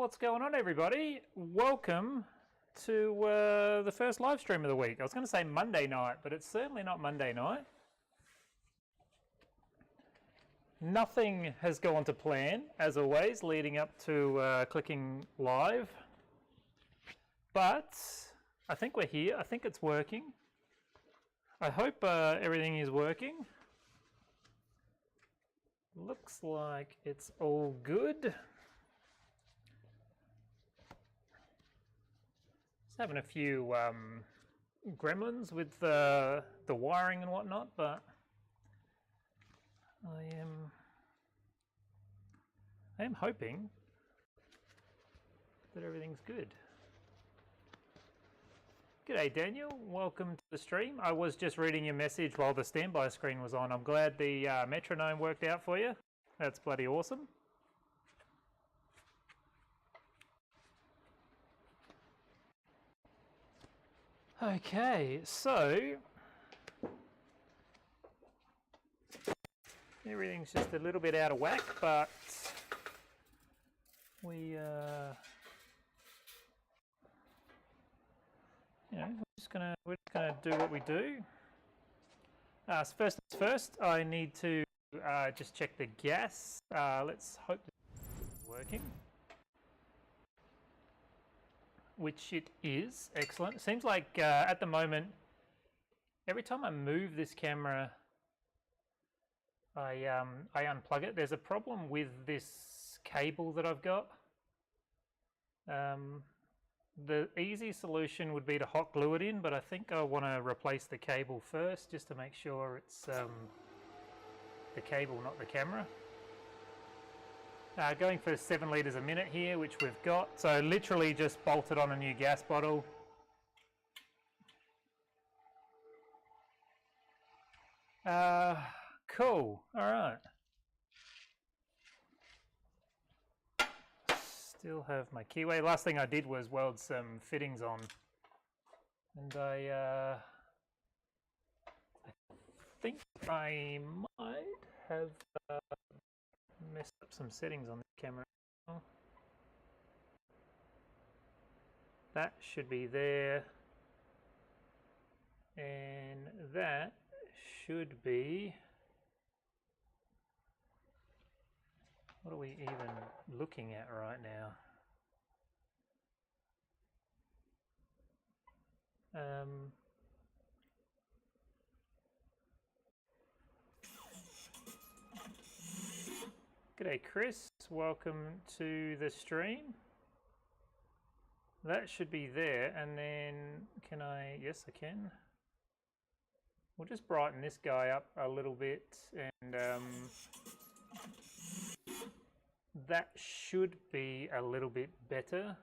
What's going on, everybody? Welcome to the first live stream of the week. I was going to say Monday night, but it's certainly not Monday night. Nothing has gone to plan, as always, leading up to clicking live. But I think we're here. I think it's working. I hope everything is working. Looks like it's all good. Just having a few gremlins with the wiring and whatnot, but I am hoping that everything's good. G'day Daniel, welcome to the stream. I was just reading your message while the standby screen was on. I'm glad the metronome worked out for you. That's bloody awesome. Okay, so everything's just a little bit out of whack, but we we're just gonna do what we do. So first things first, I need to just check the gas. Let's hope it's working, which it is. Excellent. It seems like at the moment, every time I move this camera, I unplug it. There's a problem with this cable that I've got. The easy solution would be to hot glue it in, but I think I want to replace the cable first just to make sure it's the cable, not the camera. Going for 7 litres a minute here, which we've got. So literally just bolted on a new gas bottle. Cool. All right. Still have my keyway. Last thing I did was weld some fittings on, and I think I might have messed up some settings on the camera. That should be there, and that should be. What are we even looking at right now? G'day Chris, welcome to the stream. That should be there, and then can I, yes I can. We'll just brighten this guy up a little bit, and that should be a little bit better.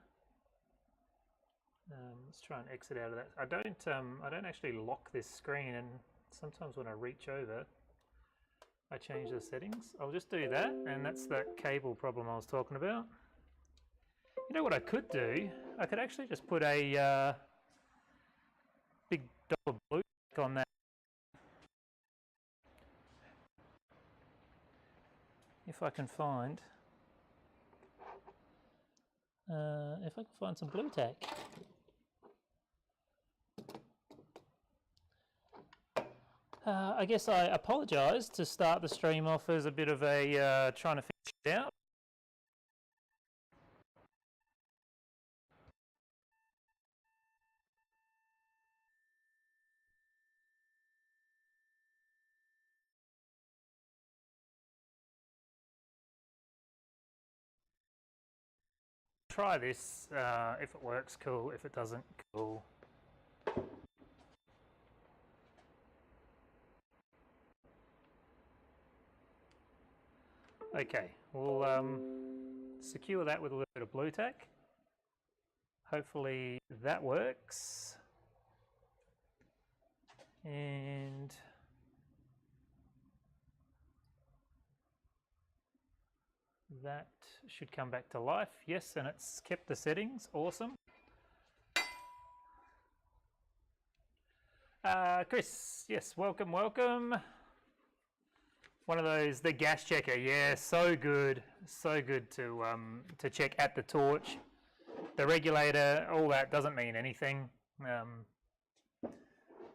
Let's try and exit out of that. I don't actually lock this screen, and sometimes when I reach over, I change the settings. I'll just do that, and that's that cable problem I was talking about. You know what I could do? I could actually just put a big dot of blue on that. If I can find some blue tack. I guess I apologise to start the stream off as a bit of a trying to figure it out. Try this. If it works, cool. If it doesn't, cool. Okay, we'll secure that with a little bit of blue tack. Hopefully that works. And that should come back to life. Yes, and it's kept the settings. Awesome. Chris, yes, welcome, welcome. One of those, the gas checker, yeah, so good to check at the torch. The regulator, all that doesn't mean anything.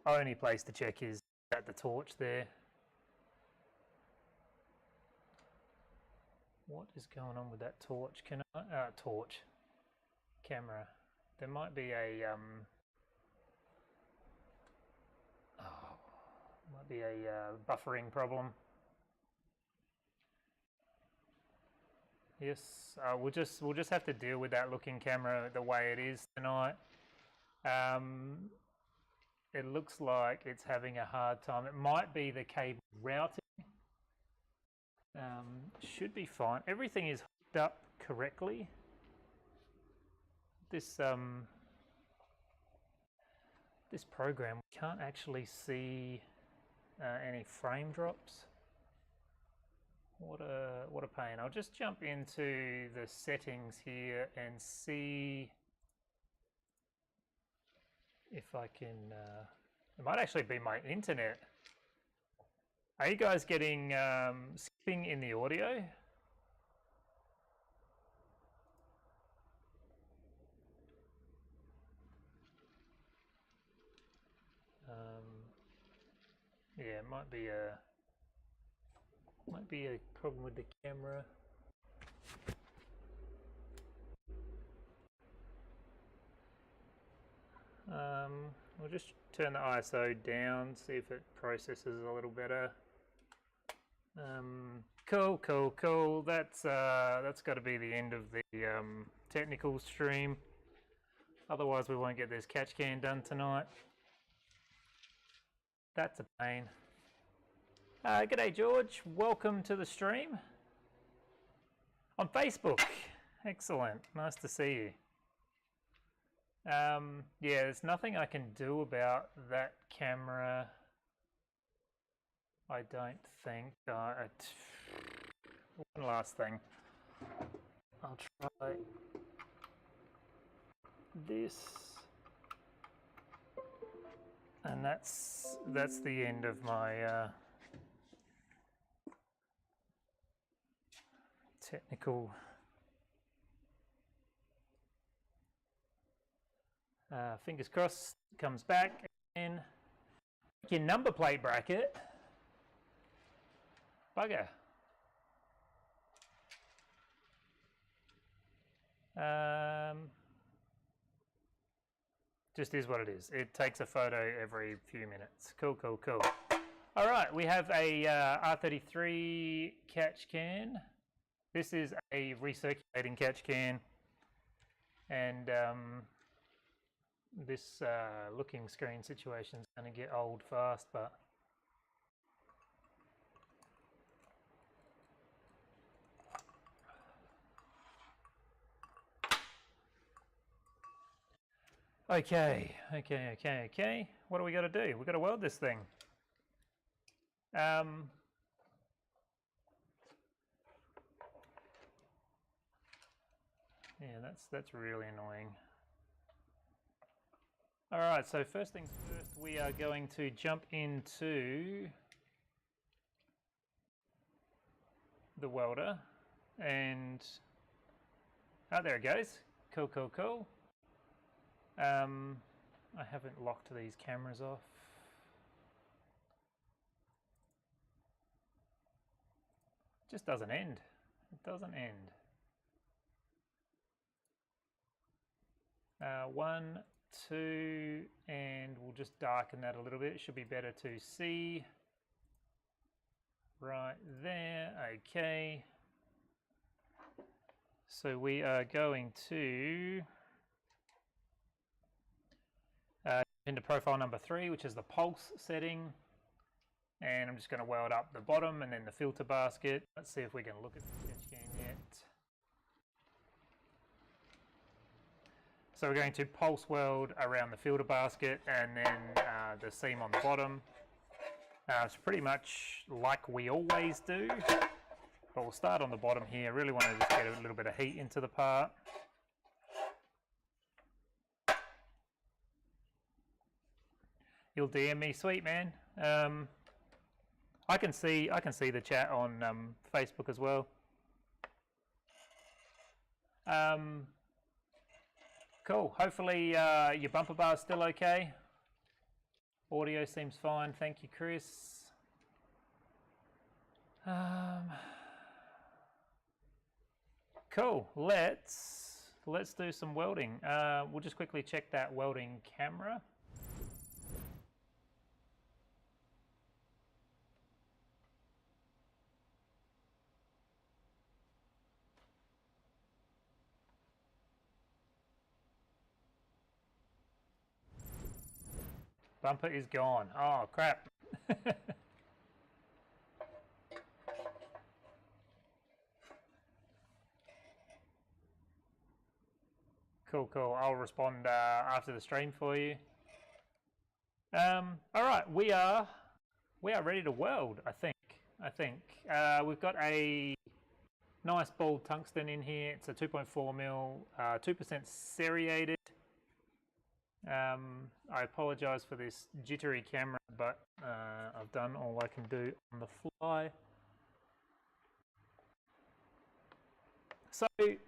Only place to check is at the torch there. What is going on with that torch? Can I, torch, camera. There might be a, buffering problem. Yes, we'll just have to deal with that looking camera the way it is tonight. It looks like it's having a hard time. It might be the cable routing. Should be fine. Everything is hooked up correctly. This this program, we can't actually see any frame drops. What a pain. I'll just jump into the settings here and see if I can, it might actually be my internet. Are you guys getting skipping in the audio? Yeah, it might be a problem with the camera. We'll just turn the ISO down, see if it processes a little better. Cool. That's got to be the end of the technical stream. Otherwise, we won't get this catch can done tonight. That's a pain. G'day, George. Welcome to the stream on Facebook. Excellent. Nice to see you. Yeah, there's nothing I can do about that camera. I don't think. One last thing. I'll try this. And that's the end of my technical fingers crossed comes back. And your number plate bracket, bugger. Just is what it is. It takes a photo every few minutes. Cool. All right, we have a R33 catch can. This is a recirculating catch can, and this looking screen situation is going to get old fast, but okay. What do we got to do? We've got to weld this thing. Yeah, that's really annoying. All right, so first things first, we are going to jump into the welder, and there it goes. Cool. I haven't locked these cameras off. It just doesn't end. It doesn't end. 1, 2, and we'll just darken that a little bit. It should be better to see. Right there, okay. So we are going to into profile number 3, which is the pulse setting. And I'm just going to weld up the bottom and then the filter basket. Let's see if we can look at the sketch can yet. So we're going to pulse weld around the filter basket and then the seam on the bottom. It's pretty much like we always do, but we'll start on the bottom here. Really want to just get a little bit of heat into the part. You'll DM me, sweet man. I can see the chat on Facebook as well. Cool. Hopefully your bumper bar is still okay. Audio seems fine. Thank you, Chris. Cool. Let's do some welding. We'll just quickly check that welding camera. Bumper is gone. Oh, crap. Cool, cool. I'll respond after the stream for you. All right, we are ready to weld, I think. We've got a nice bald tungsten in here. It's a 2.4 mil, 2% serrated. I apologize for this jittery camera, but I've done all I can do on the fly. So I'm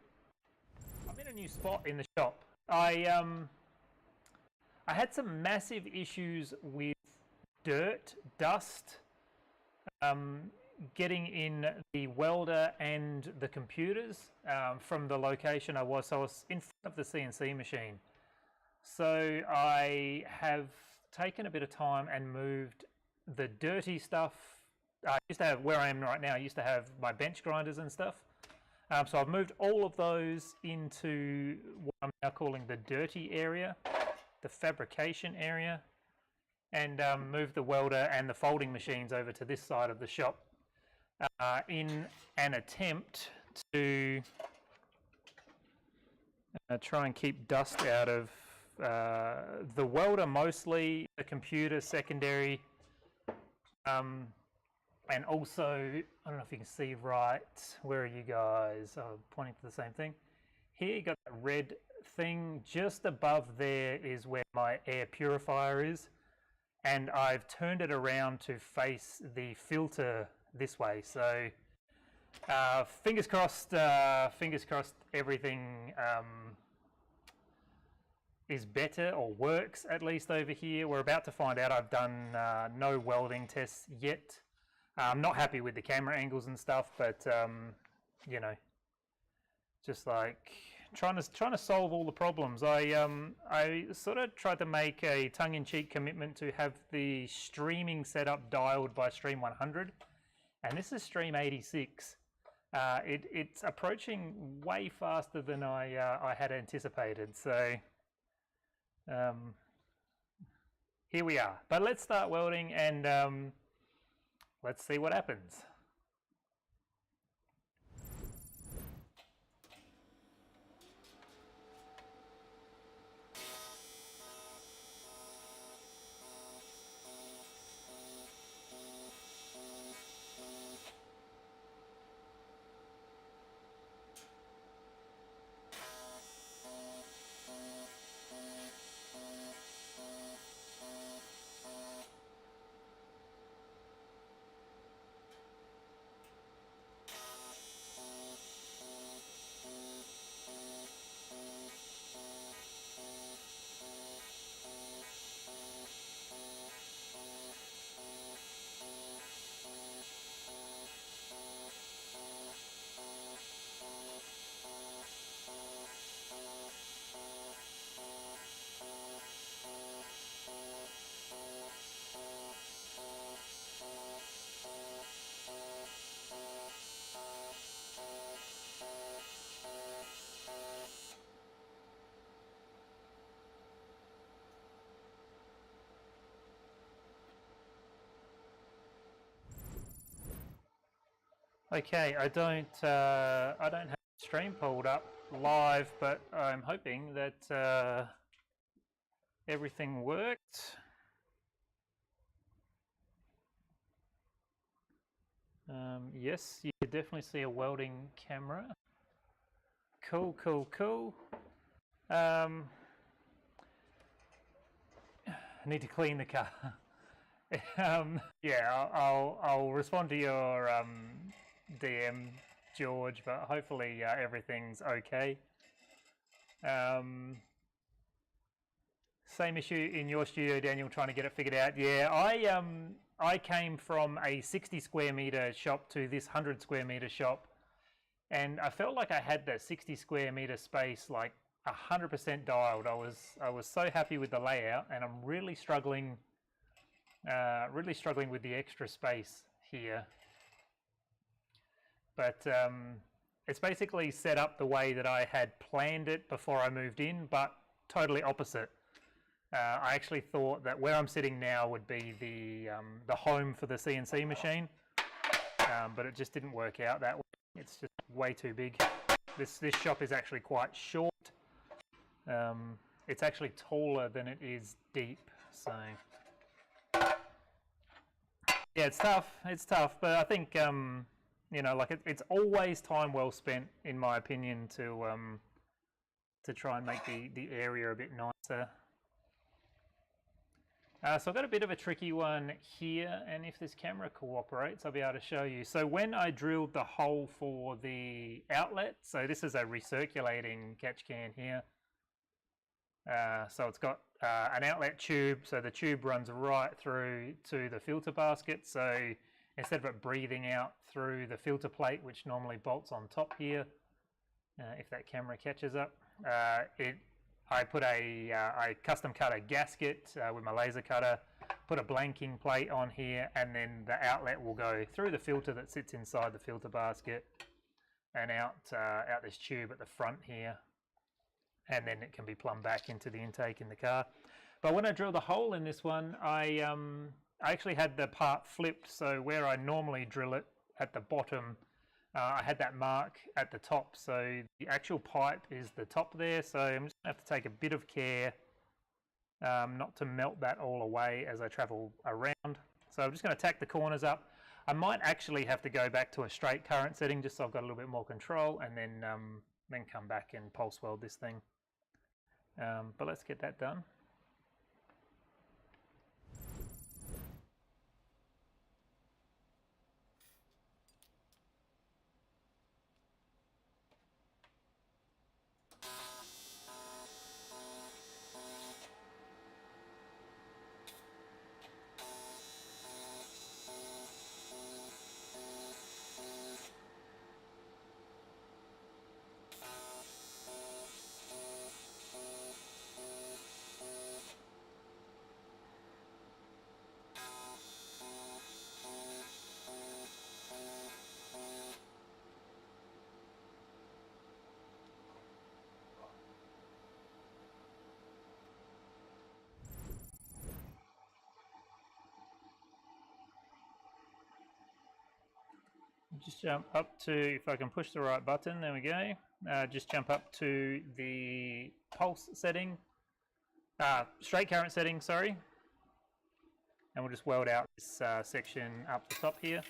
in a new spot in the shop. I had some massive issues with dirt, dust, getting in the welder and the computers from the location I was. So I was in front of the CNC machine. So I have taken a bit of time and moved the dirty stuff. I used to have, where I am right now, I used to have my bench grinders and stuff. So I've moved all of those into what I'm now calling the dirty area, the fabrication area, and moved the welder and the folding machines over to this side of the shop in an attempt to try and keep dust out of the welder mostly, the computer secondary, and also, I don't know if you can see right, where are you guys? Oh, pointing to the same thing. Here you got that red thing, just above there is where my air purifier is, and I've turned it around to face the filter this way. So fingers crossed everything is better or works at least over here. We're about to find out. I've done no welding tests yet. I'm not happy with the camera angles and stuff, but you know, just like trying to solve all the problems. I sort of tried to make a tongue-in-cheek commitment to have the streaming setup dialed by stream 100, and this is stream 86. It's approaching way faster than I had anticipated. So here we are. But let's start welding and let's see what happens. Okay, I don't have the stream pulled up live, but I'm hoping that everything worked. Yes, you could definitely see a welding camera. Cool, cool, cool. I need to clean the car. Yeah, I'll respond to your DM, George, but hopefully everything's okay. Same issue in your studio, Daniel, trying to get it figured out. Yeah, I came from a 60 square meter shop to this 100 square meter shop, and I felt like I had that 60 square meter space like 100% dialed. I was so happy with the layout, and I'm really struggling with the extra space here. But it's basically set up the way that I had planned it before I moved in, but totally opposite. I actually thought that where I'm sitting now would be the home for the CNC machine, but it just didn't work out that way. It's just way too big. This shop is actually quite short. It's actually taller than it is deep, so yeah, it's tough. It's tough, but I think you know, like it's always time well spent, in my opinion, to try and make the area a bit nicer. So I've got a bit of a tricky one here, and if this camera cooperates, I'll be able to show you. So when I drilled the hole for the outlet, so this is a recirculating catch can here. So it's got an outlet tube, so the tube runs right through to the filter basket. So instead of it breathing out through the filter plate, which normally bolts on top here, if that camera catches up, I put I custom cut a gasket with my laser cutter, put a blanking plate on here, and then the outlet will go through the filter that sits inside the filter basket and out this tube at the front here, and then it can be plumbed back into the intake in the car. But when I drilled the hole in this one, I actually had the part flipped, so where I normally drill it at the bottom, I had that mark at the top, so the actual pipe is the top there, so I'm just going to have to take a bit of care not to melt that all away as I travel around. So I'm just going to tack the corners up. I might actually have to go back to a straight current setting just so I've got a little bit more control, and then come back and pulse weld this thing. But let's get that done. Just jump up to, if I can push the right button, there we go. Just jump up to the pulse setting, straight current setting, sorry. And we'll just weld out this section up the top here.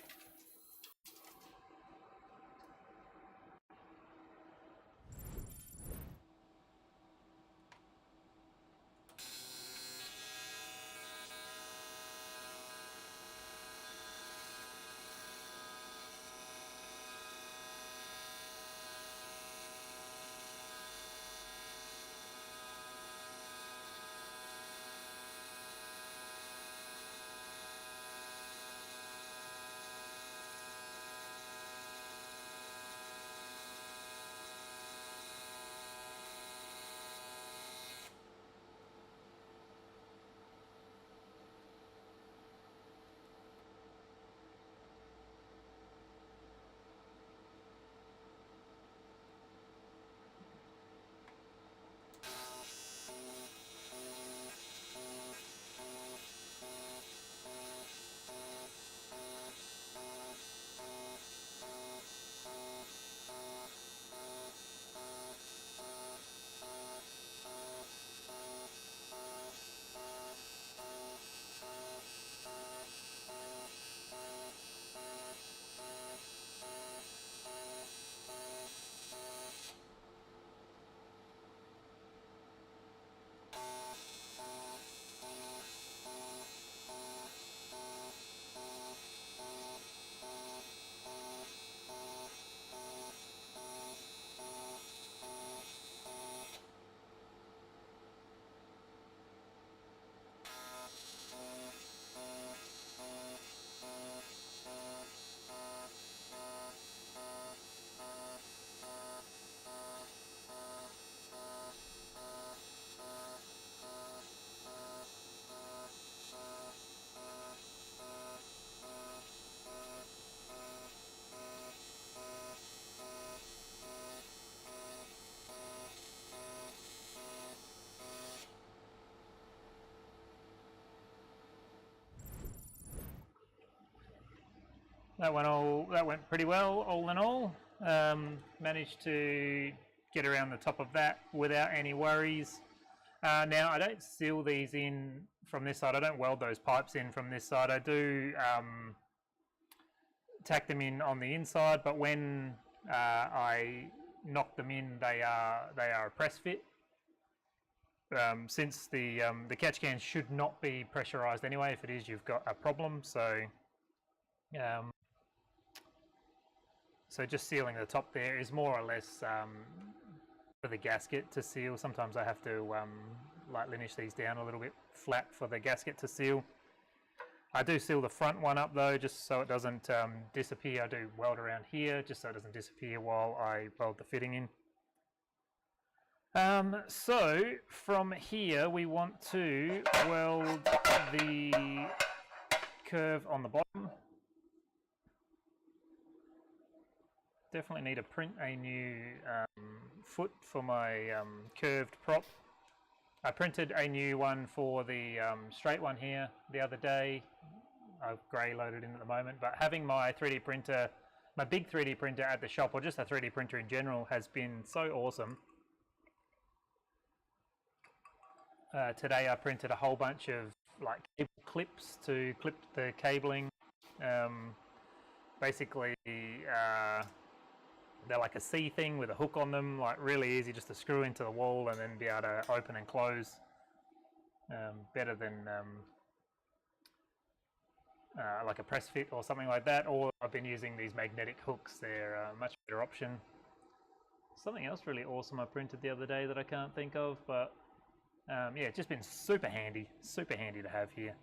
that went pretty well, all in all. Managed to get around the top of that without any worries. Now, I don't seal these in from this side. I don't weld those pipes in from this side. I do tack them in on the inside, but when I knock them in, they are a press fit. Since the catch can should not be pressurized anyway. If it is, you've got a problem. So just sealing the top there is more or less for the gasket to seal. Sometimes I have to like linish these down a little bit flat for the gasket to seal. I do seal the front one up though, just so it doesn't disappear. I do weld around here just so it doesn't disappear while I weld the fitting in. So from here we want to weld the curve on the bottom. Definitely need to print a new foot for my curved prop. I printed a new one for the straight one here the other day. I've grey loaded in at the moment, but having my 3D printer, my big 3D printer at the shop, or just a 3D printer in general, has been so awesome. Today I printed a whole bunch of like cable clips to clip the cabling. Basically, they're like a C thing with a hook on them, like really easy just to screw into the wall and then be able to open and close. Better than like a press fit or something like that, or I've been using these magnetic hooks. They're a much better option. Something else really awesome I printed the other day that I can't think of, but yeah, it's just been super handy to have here.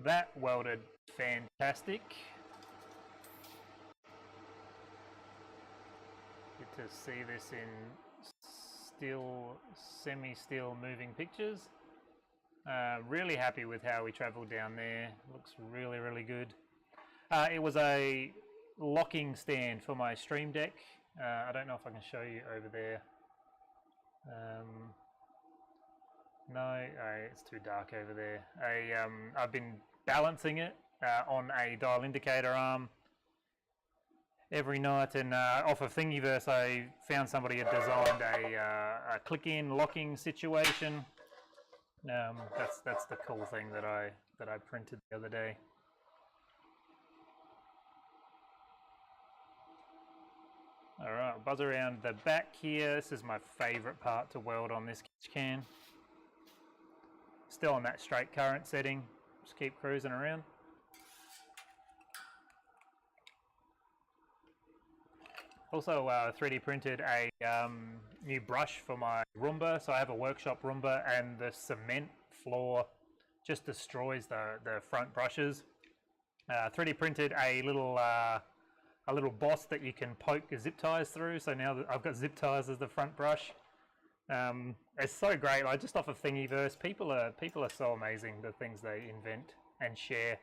that welded fantastic. Get to see this in still, semi-still moving pictures. Really happy with how we travelled down there. Looks really, really good. It was a locking stand for my stream deck. I don't know if I can show you over there. No, it's too dark over there. I've been balancing it on a dial indicator arm every night, and off of Thingiverse I found somebody had designed a click-in locking situation. That's the cool thing that I printed the other day. Alright, buzz around the back here. This is my favourite part to weld on this can. Still on that straight current setting, just keep cruising around. Also 3D printed a new brush for my Roomba, so I have a workshop Roomba and the cement floor just destroys the front brushes. 3D printed a little boss that you can poke zip ties through, so now that I've got zip ties as the front brush. It's so great, like just off of Thingiverse, people are so amazing, the things they invent and share.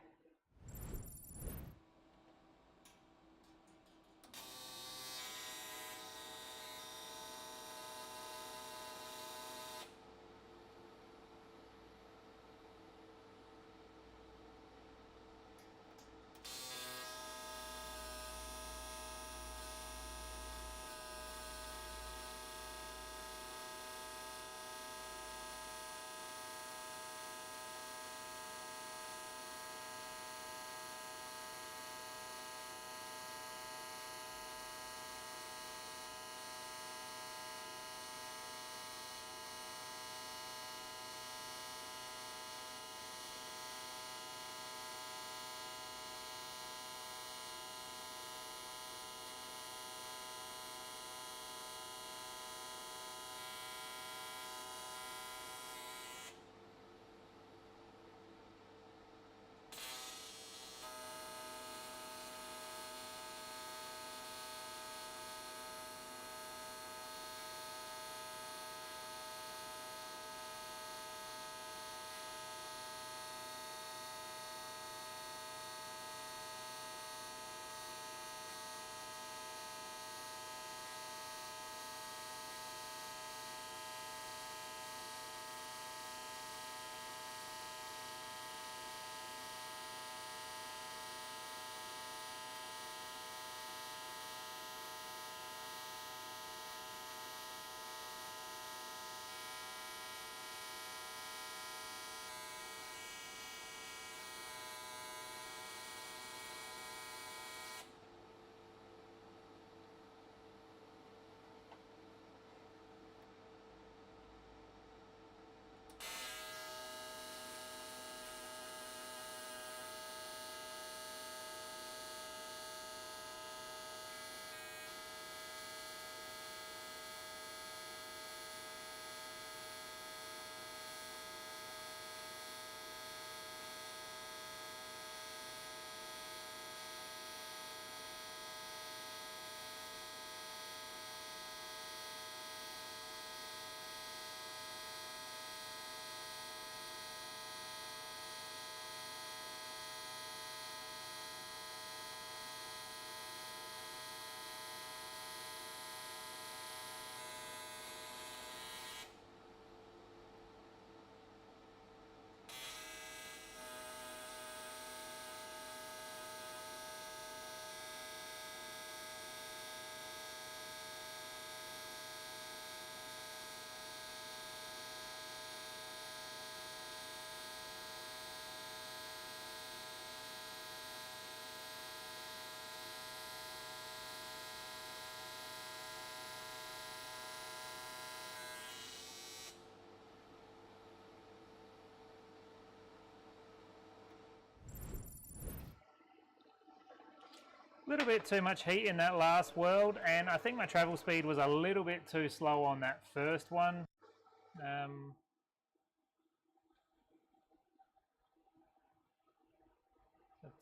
A little bit too much heat in that last weld, and I think my travel speed was a little bit too slow on that first one.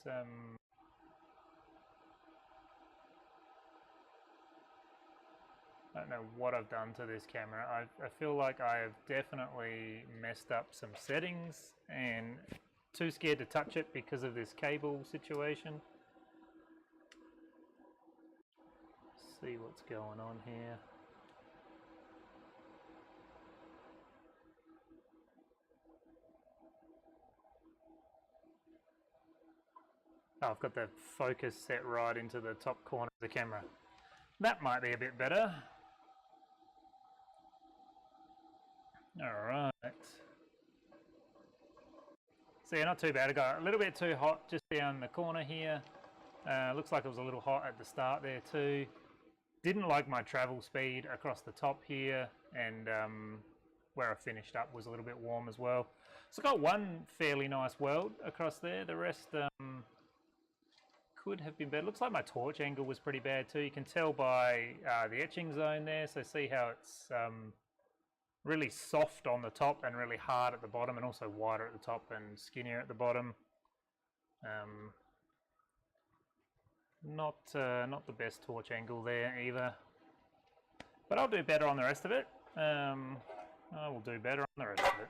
But, I don't know what I've done to this camera. I feel like I have definitely messed up some settings and too scared to touch it because of this cable situation. Let's see what's going on here. Oh, I've got the focus set right into the top corner of the camera. That might be a bit better. Alright. So yeah, not too bad. I got a little bit too hot just down the corner here. Looks like it was a little hot at the start there too. Didn't like my travel speed across the top here, and where I finished up was a little bit warm as well. So I got one fairly nice weld across there. The rest could have been better. Looks like my torch angle was pretty bad too. You can tell by the etching zone there. So see how it's really soft on the top and really hard at the bottom, and also wider at the top and skinnier at the bottom. Not the best torch angle there either, but I'll do better on the rest of it. I will do better on the rest of it.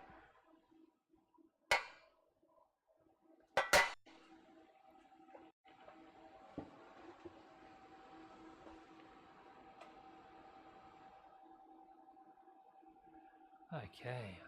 Okay.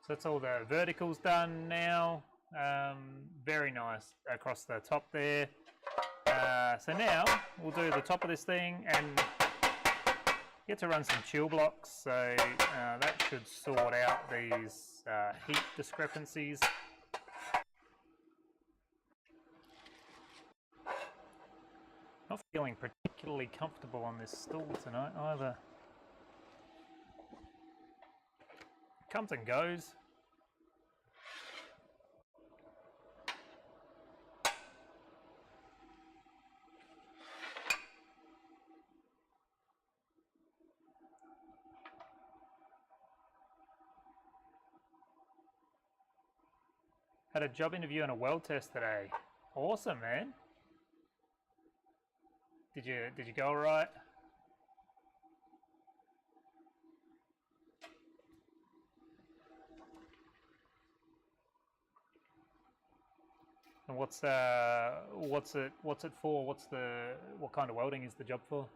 So that's all the verticals done now. Very nice across the top there. So now we'll do the top of this thing and get to run some chill blocks. So that should sort out these heat discrepancies. Not feeling particularly comfortable on this stool tonight either. Comes and goes. Had a job interview and a weld test today. Awesome, man. Did you go all right? And what's it for? What kind of welding is the job for?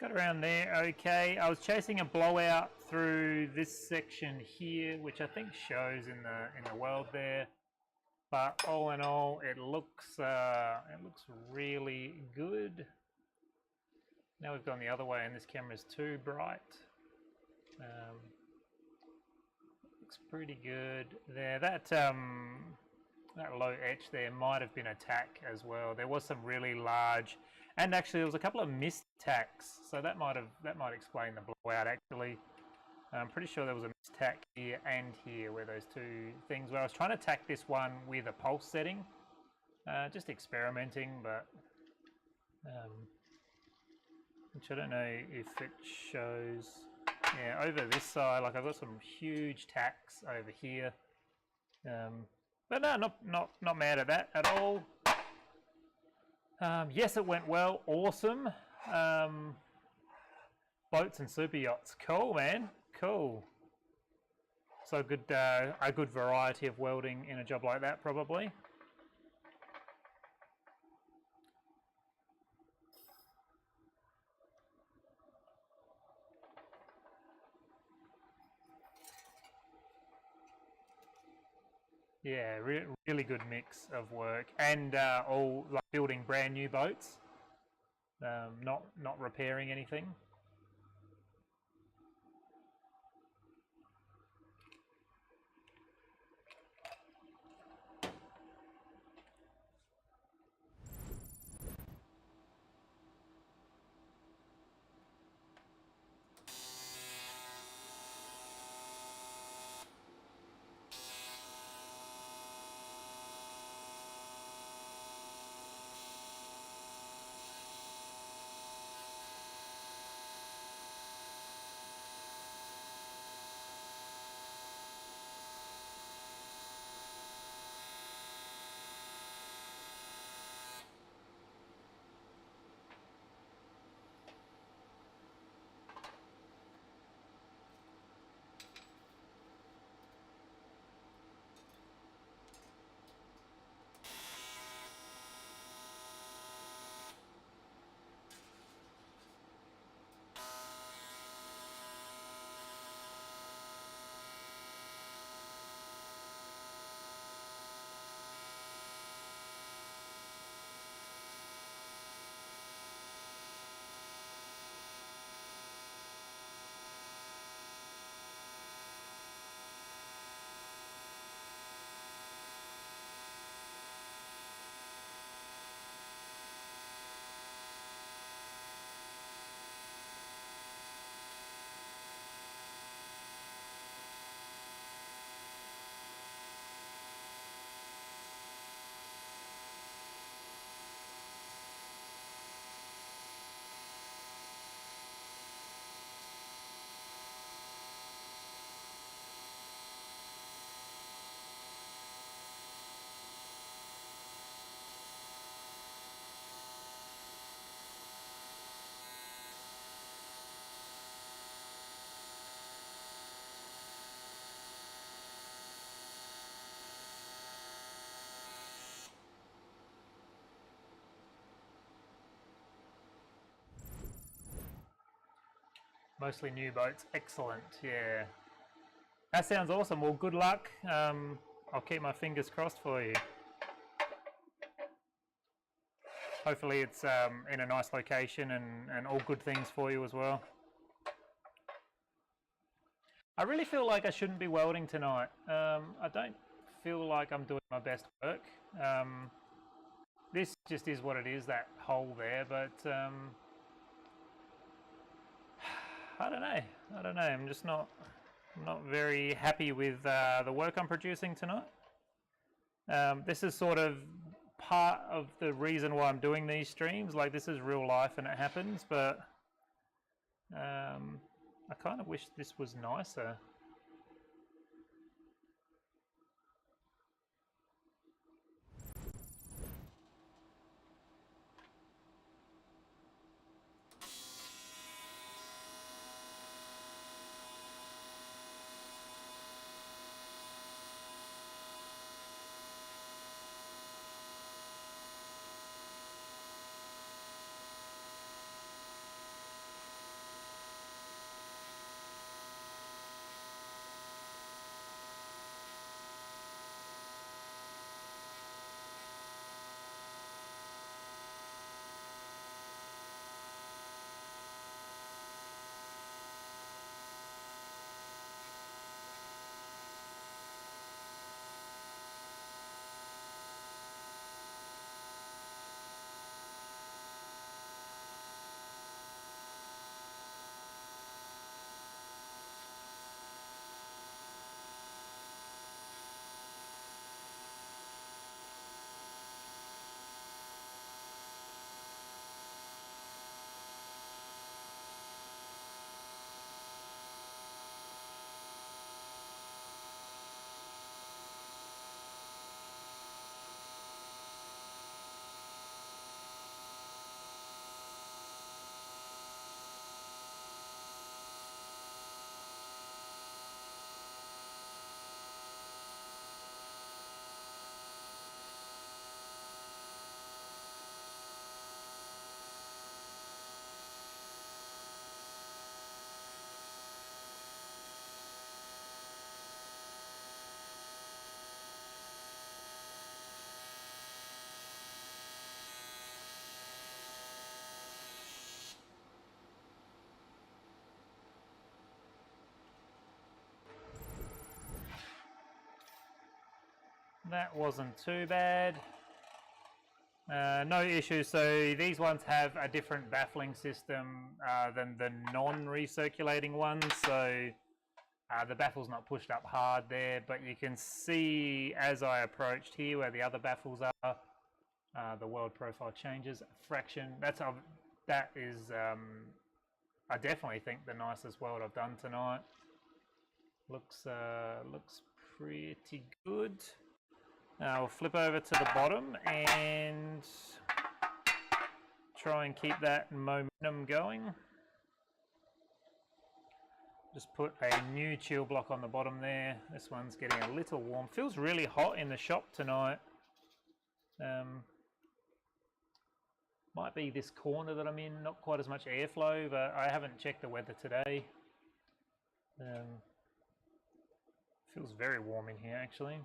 got around there okay. I was chasing a blowout through this section here, which I think shows in the weld there. But all in all, it looks really good. Now we've gone the other way, and this camera's too bright. Looks pretty good there. That low etch there might have been a tack as well. There was some really large, and actually there was a couple of missed tacks, so that might explain the blowout actually. I'm pretty sure there was a missed tack here and here where those two things were. I was trying to tack this one with a pulse setting, just experimenting, but which I don't know if it shows. Yeah, over this side, like I've got some huge tacks over here, but no, not mad at that at all. Yes, it went well. Awesome. Boats and super yachts. Cool, man. Cool. So good, a good variety of welding in a job like that, probably. Yeah, really good mix of work, and all like building brand new boats, not repairing anything. Mostly new boats. Excellent. Yeah. That sounds awesome. Well, good luck. I'll keep my fingers crossed for you. Hopefully it's in a nice location and all good things for you as well. I really feel like I shouldn't be welding tonight. I don't feel like I'm doing my best work. This just is what it is, that hole there, but I don't know. I'm just not very happy with the work I'm producing tonight. This is sort of part of the reason why I'm doing these streams. Like, this is real life and it happens, but I kind of wish this was nicer. That wasn't too bad. No issues. So these ones have a different baffling system than the non-recirculating ones. So the baffle's not pushed up hard there, but you can see as I approached here where the other baffles are, the weld profile changes a fraction. That is, I definitely think the nicest weld I've done tonight. Looks pretty good. We'll flip over to the bottom and try and keep that momentum going. Just put a new chill block on the bottom there. This one's getting a little warm. Feels really hot in the shop tonight. Might be this corner that I'm in, not quite as much airflow, but I haven't checked the weather today. Feels very warm in here actually.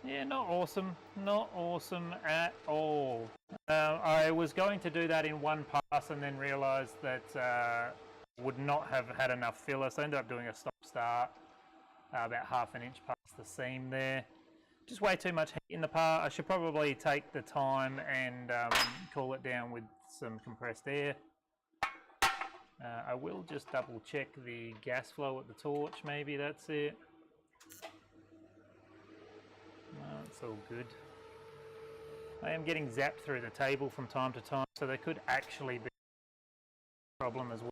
Yeah, not awesome at all. I was going to do that in one pass and then realised that would not have had enough filler, so I ended up doing a stop-start about half an inch past the seam there. Just way too much heat in the part. I should probably take the time and cool it down with some compressed air. I will just double check the gas flow at the torch, maybe that's it. No, it's all good. I am getting zapped through the table from time to time, so there could actually be a problem as well.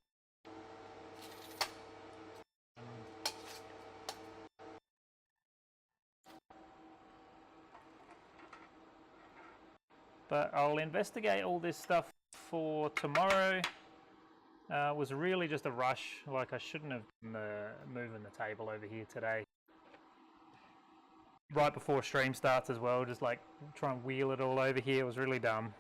But I'll investigate all this stuff for tomorrow. It was really just a rush, like I shouldn't have been moving the table over here today. Right before stream starts as well, just like try and wheel it all over here, it was really dumb.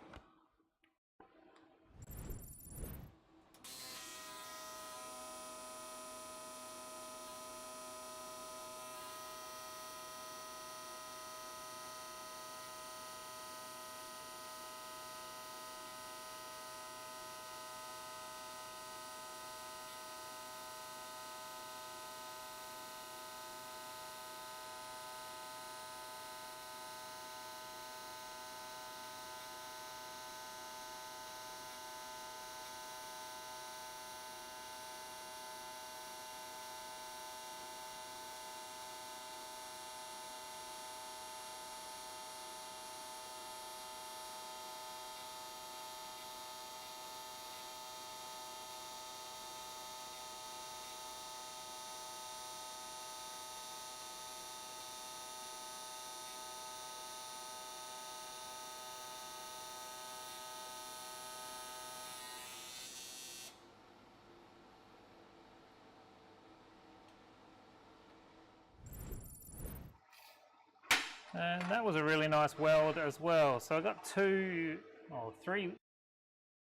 And that was a really nice weld as well. So I got three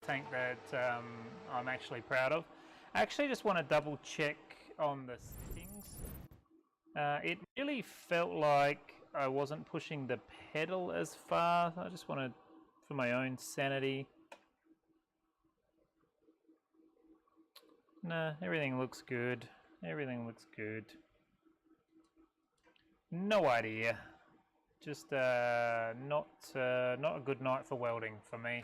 tank that I'm actually proud of. I actually just want to double check on the settings. It really felt like I wasn't pushing the pedal as far. I just want to, for my own sanity. Nah, everything looks good. Everything looks good. No idea. Just not a good night for welding for me.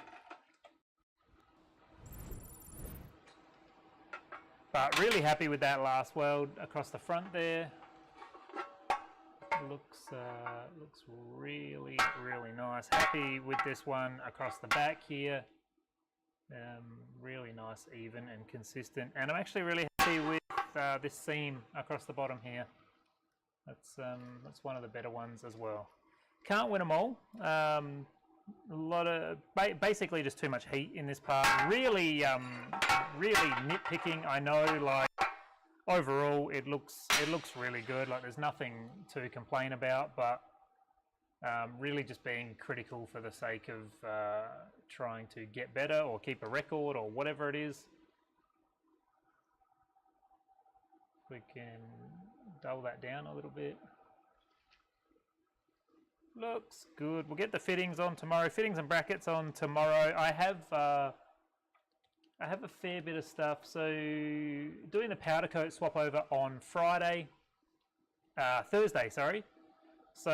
But really happy with that last weld across the front there. Looks really nice. Happy with this one across the back here. Really nice, even and consistent. And I'm actually really happy with this seam across the bottom here. That's one of the better ones as well. Can't win them all. A lot of basically just too much heat in this part. Really nitpicking. I know, like overall it looks really good. Like there's nothing to complain about, but really just being critical for the sake of trying to get better or keep a record or whatever it is. We can dull that down a little bit. Looks good. We'll get the fittings on tomorrow. Fittings and brackets on tomorrow. I have a fair bit of stuff. So doing the powder coat swap over on Thursday, sorry. So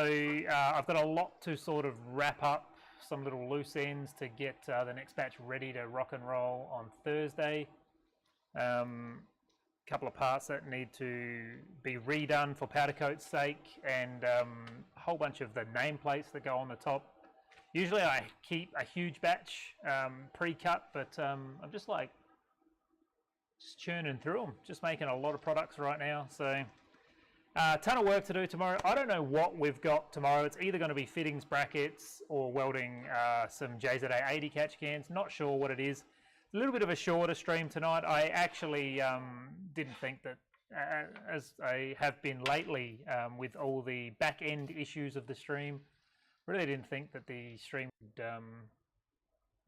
I've got a lot to sort of wrap up, some little loose ends to get the next batch ready to rock and roll on Thursday. Couple of parts that need to be redone for powder coat's sake, and a whole bunch of the nameplates that go on the top. Usually I keep a huge batch pre-cut, but I'm just churning through them, just making a lot of products right now. So ton of work to do tomorrow. I don't know what we've got tomorrow. It's either going to be fittings, brackets, or welding some JZA80 catch cans. Not sure what it is. A little bit of a shorter stream tonight. I actually didn't think that, as I have been lately with all the back end issues of the stream, really didn't think that the stream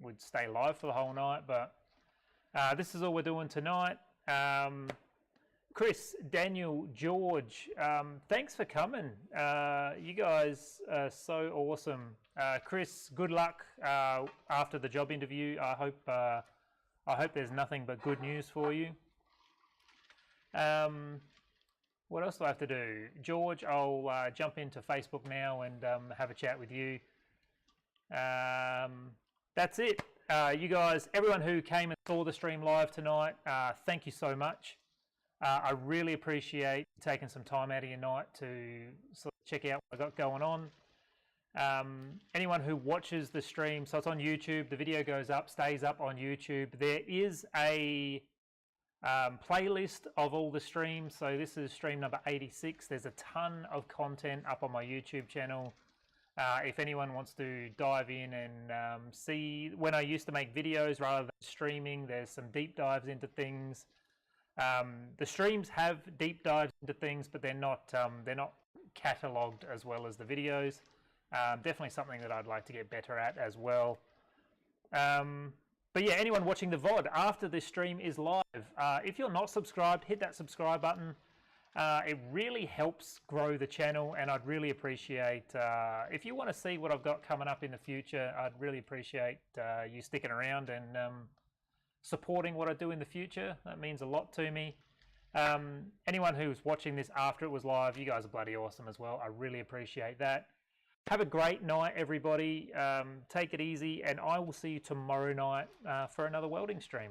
would stay live for the whole night. But this is all we're doing tonight. Chris, Daniel, George, thanks for coming. You guys are so awesome. Chris, good luck after the job interview. I hope there's nothing but good news for you. What else do I have to do? George, I'll jump into Facebook now and have a chat with you. That's it. You guys, everyone who came and saw the stream live tonight, thank you so much. I really appreciate taking some time out of your night to sort of check out what I got going on. Anyone who watches the stream, so it's on YouTube, the video goes up, stays up on YouTube. There is a playlist of all the streams. So this is stream number 86. There's a ton of content up on my YouTube channel. If anyone wants to dive in and see when I used to make videos rather than streaming, there's some deep dives into things. The streams have deep dives into things, but they're not catalogued as well as the videos. Definitely something that I'd like to get better at as well. But yeah, anyone watching the VOD after this stream is live. If you're not subscribed, hit that subscribe button. It really helps grow the channel, and I'd really appreciate if you want to see what I've got coming up in the future. I'd really appreciate you sticking around and supporting what I do in the future. That means a lot to me. Anyone who's watching this after it was live, you guys are bloody awesome as well. I really appreciate that. Have a great night, everybody. Take it easy, and I will see you tomorrow night for another welding stream.